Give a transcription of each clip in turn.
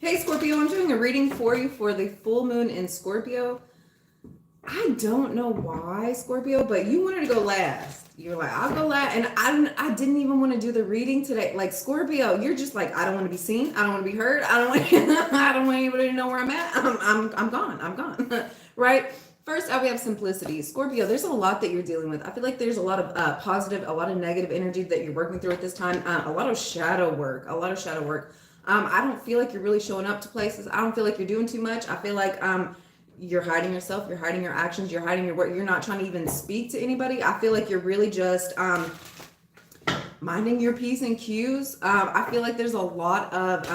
Hey Scorpio, I'm doing a reading for you for the full moon in Scorpio. I don't know why, Scorpio, but you wanted to go last. You're like, I'll go last, and I didn't even want to do the reading today. Like Scorpio, you're just like, I don't want to be seen, I don't want to be heard, I don't want, I don't want anybody to know where I'm at. I'm gone, I'm gone, right? First, we have simplicity. Scorpio, there's a lot that you're dealing with. I feel like there's a lot of positive, a lot of negative energy that you're working through at this time. A lot of shadow work, a lot of shadow work. I don't feel like you're really showing up to places. I don't feel like you're doing too much. I feel like you're hiding yourself, you're hiding your actions, you're hiding your work, you're not trying to even speak to anybody. I feel like you're really just minding your P's and Q's. I feel like there's a lot of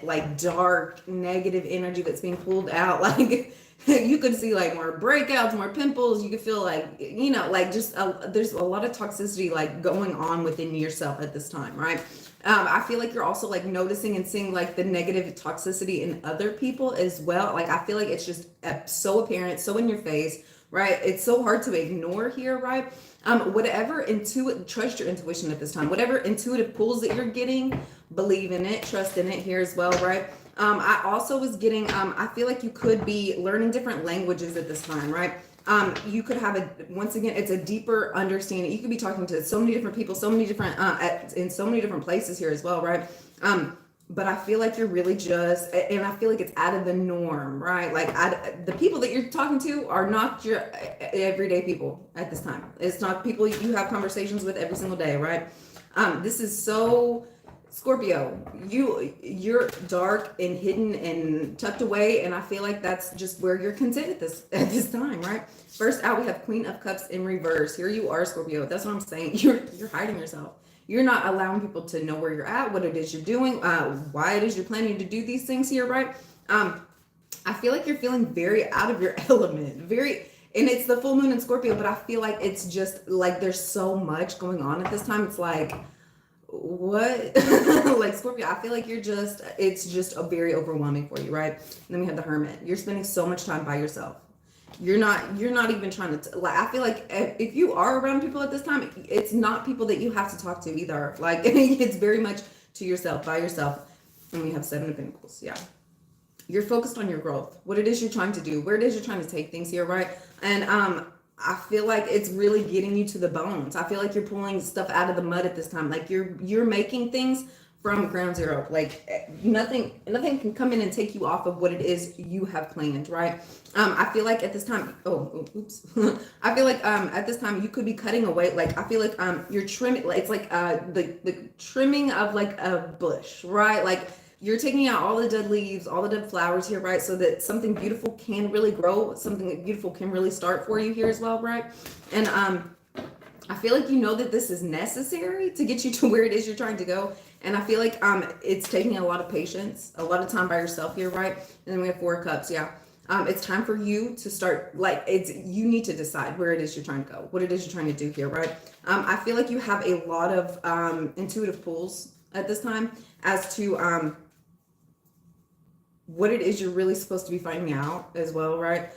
like dark negative energy that's being pulled out. Like you could see like more breakouts, more pimples. You could feel like, like just there's a lot of toxicity like going on within yourself at this time, right? I feel like you're also like noticing and seeing like the negative toxicity in other people as well. Like I feel like it's just so apparent, so in your face, right? It's so hard to ignore here, right? Whatever trust your intuition at this time. Whatever intuitive pulls that you're getting, believe in it, trust in it here as well, right? I also was getting, I feel like you could be learning different languages at this time, right? You could have once again, it's a deeper understanding. You could be talking to so many different people, so many different, in so many different places here as well, right? But I feel like you're really just, and I feel like it's out of the norm, right? Like the people that you're talking to are not your everyday people at this time. It's not people you have conversations with every single day, right? This is so Scorpio, you're dark and hidden and tucked away, and I feel like that's just where you're content at this time, right? First out, we have Queen of Cups in reverse. Here you are, Scorpio. That's what I'm saying. You're hiding yourself. You're not allowing people to know where you're at, what it is you're doing, why it is you're planning to do these things here, right? I feel like you're feeling very out of your element, and it's the full moon in Scorpio, but I feel like it's just like there's so much going on at this time. It's like, what? Like Scorpio, I feel like it's just a very overwhelming for you, right? And then we have the Hermit. You're spending so much time by yourself. You're not even trying to like, I feel like if you are around people at this time, it's not people that you have to talk to either. Like it's very much to yourself, by yourself. And we have Seven of Pentacles. Yeah, you're focused on your growth, what it is you're trying to do, where it is you're trying to take things here, right? And I feel like it's really getting you to the bones. I feel like you're pulling stuff out of the mud at this time. Like you're making things from ground zero. Like nothing can come in and take you off of what it is you have planned, right? I feel like at this time, oops. I feel like at this time you could be cutting away. Like I feel like you're trimming. It's like the trimming of like a bush, right? Like you're taking out all the dead leaves, all the dead flowers here, right? So that something beautiful can really grow, something beautiful can really start for you here as well, right? And I feel like you know that this is necessary to get you to where it is you're trying to go. And I feel like it's taking a lot of patience, a lot of time by yourself here, right? And then we have Four of Cups, yeah. It's time for you to start, like, you need to decide where it is you're trying to go, what it is you're trying to do here, right? I feel like you have a lot of intuitive pulls at this time as to what it is you're really supposed to be finding out as well, right?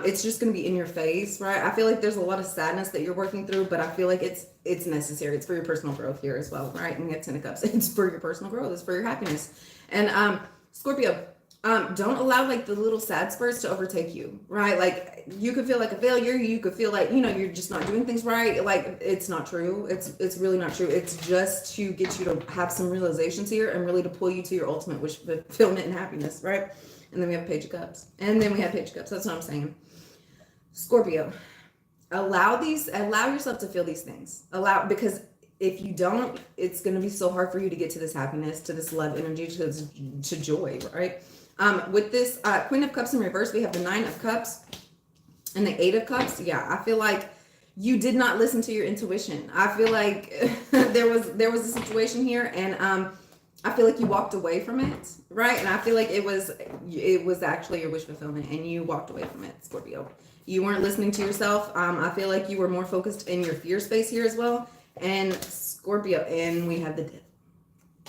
It's just going to be in your face, right? I feel like there's a lot of sadness that you're working through, but I feel like it's necessary. It's for your personal growth here as well, right? And we have Ten of Cups. It's for your personal growth. It's for your happiness. And Scorpio, don't allow like the little sad spurts to overtake you, right? Like you could feel like a failure. You could feel like, you're just not doing things right. Like it's not true. It's really not true. It's just to get you to have some realizations here and really to pull you to your ultimate wish fulfillment and happiness, right? And then we have Page of Cups. That's what I'm saying. Scorpio, allow yourself to feel these things. Because if you don't, it's going to be so hard for you to get to this happiness, to this love energy, to joy, right? With this Queen of Cups in reverse, we have the Nine of Cups and the Eight of Cups. Yeah, I feel like you did not listen to your intuition. I feel like there was a situation here, and I feel like you walked away from it, right? And I feel like it was actually your wish fulfillment, and you walked away from it, Scorpio. You weren't listening to yourself. I feel like you were more focused in your fear space here as well. And Scorpio, and we have the Devil.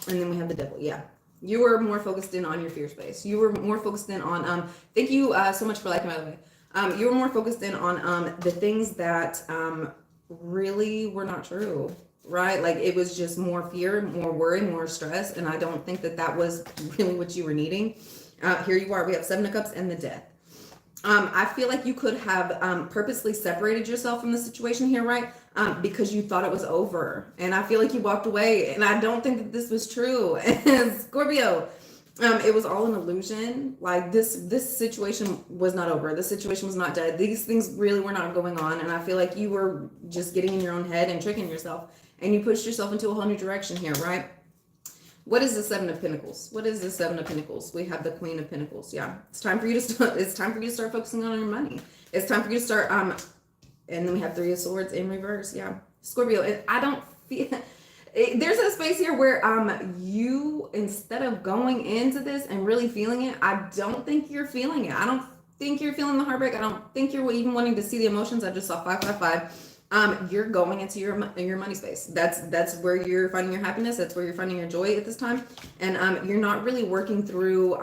And then we have the Devil, yeah. You were more focused in on your fear space. You were more focused in on, thank you so much for liking, by the way. You were more focused in on the things that really were not true. right? Like it was just more fear, more worry, more stress. And I don't think that that was really what you were needing. Here you are. We have Seven of Cups and the Death. I feel like you could have purposely separated yourself from the situation here, right? Because you thought it was over. And I feel like you walked away. And I don't think that this was true. Scorpio, it was all an illusion. Like this situation was not over. This situation was not dead. These things really were not going on. And I feel like you were just getting in your own head and tricking yourself. And you pushed yourself into a whole new direction here, right? What is the Seven of Pentacles? What is the Seven of Pentacles? We have the Queen of Pentacles. Yeah, it's time for you to start. It's time for you to start focusing on your money. It's time for you to start. And then we have Three of Swords in reverse. Yeah, Scorpio. I don't feel. There's a space here where you, instead of going into this and really feeling it, I don't think you're feeling it. I don't think you're feeling the heartbreak. I don't think you're even wanting to see the emotions. I just saw 555. You're going into your money space. That's where you're finding your happiness. That's where you're finding your joy at this time. And you're not really working through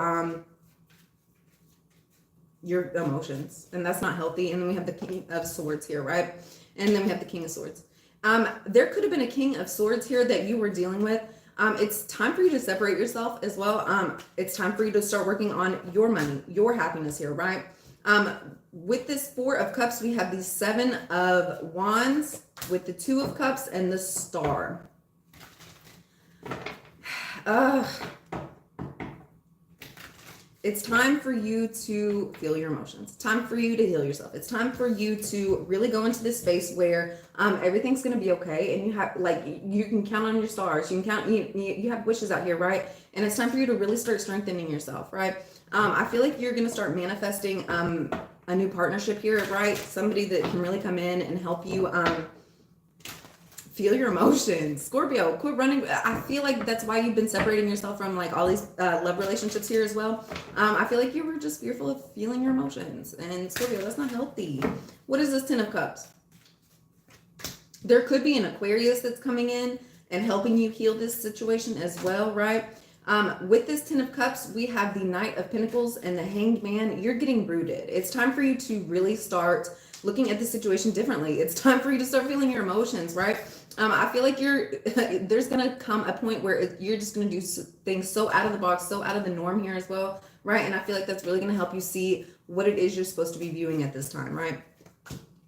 your emotions, and that's not healthy. And then we have the King of Swords here, right? And then we have the King of Swords. There could have been a King of Swords here that you were dealing with. It's time for you to separate yourself as well. It's time for you to start working on your money, your happiness here, right? With this Four of Cups, we have the Seven of Wands with the Two of Cups and the Star. It's time for you to feel your emotions. It's time for you to heal yourself. It's time for you to really go into this space where everything's going to be okay, and you have you can count on your stars. You can count. You have wishes out here, right? And it's time for you to really start strengthening yourself, right? I feel like you're going to start manifesting a new partnership here, right? Somebody that can really come in and help you feel your emotions. Scorpio, quit running. I feel like that's why you've been separating yourself from like all these love relationships here as well. I feel like you were just fearful of feeling your emotions. And Scorpio, that's not healthy. What is this Ten of Cups? There could be an Aquarius that's coming in and helping you heal this situation as well, right? With this Ten of Cups, we have the Knight of Pentacles and the Hanged Man. You're getting rooted. It's time for you to really start looking at the situation differently. It's time for you to start feeling your emotions, right? I feel like there's going to come a point where you're just going to do things so out of the box, so out of the norm here as well, right? And I feel like that's really going to help you see what it is you're supposed to be viewing at this time, right?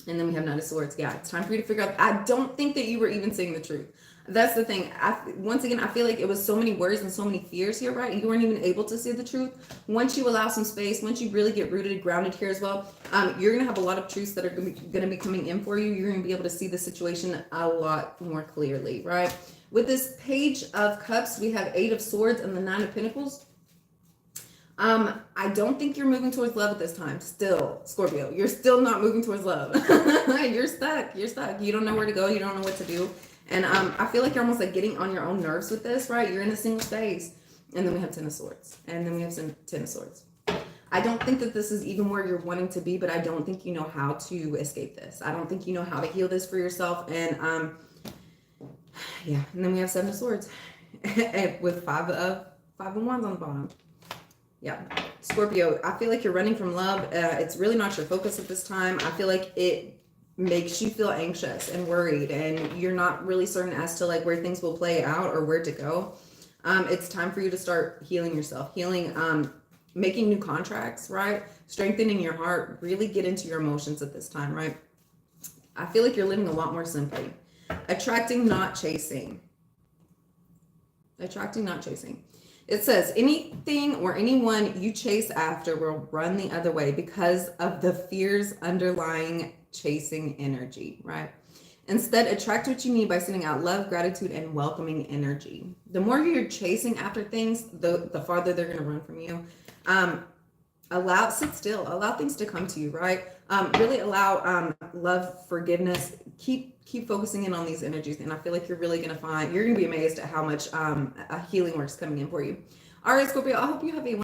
And then we have Knight of Swords. Yeah, it's time for you to figure out. I don't think that you were even saying the truth. That's the thing. Once again, I feel like it was so many worries and so many fears here, right? You weren't even able to see the truth. Once you allow some space, once you really get rooted, grounded here as well, you're going to have a lot of truths that are going to be coming in for you. You're going to be able to see the situation a lot more clearly, right? With this Page of Cups, we have Eight of Swords and the Nine of Pentacles. I don't think you're moving towards love at this time. Still, Scorpio, you're still not moving towards love. You're stuck. You're stuck. You don't know where to go. You don't know what to do. And I feel like you're almost like getting on your own nerves with this, right? You're in a single space. And then we have Ten of Swords. And then we have Ten of Swords. I don't think that this is even where you're wanting to be, but I don't think you know how to escape this. I don't think you know how to heal this for yourself. And yeah. And then we have Seven of Swords with Five of Wands on the bottom. Yeah. Scorpio, I feel like you're running from love. It's really not your focus at this time. I feel like it makes you feel anxious and worried, and you're not really certain as to like where things will play out or where to go. It's time for you to start healing yourself, making new contracts, right? Strengthening your heart, really get into your emotions at this time, right? I feel like you're living a lot more simply. Attracting, not chasing. Attracting, not chasing. It says anything or anyone you chase after will run the other way because of the fears underlying chasing energy, right? Instead, attract what you need by sending out love, gratitude, and welcoming energy. The more you're chasing after things, the farther they're going to run from you. Sit still, allow things to come to you, right? Really allow love, forgiveness. Keep focusing in on these energies, and I feel like you're really going to be amazed at how much healing work's coming in for you. All right, Scorpio, I hope you have a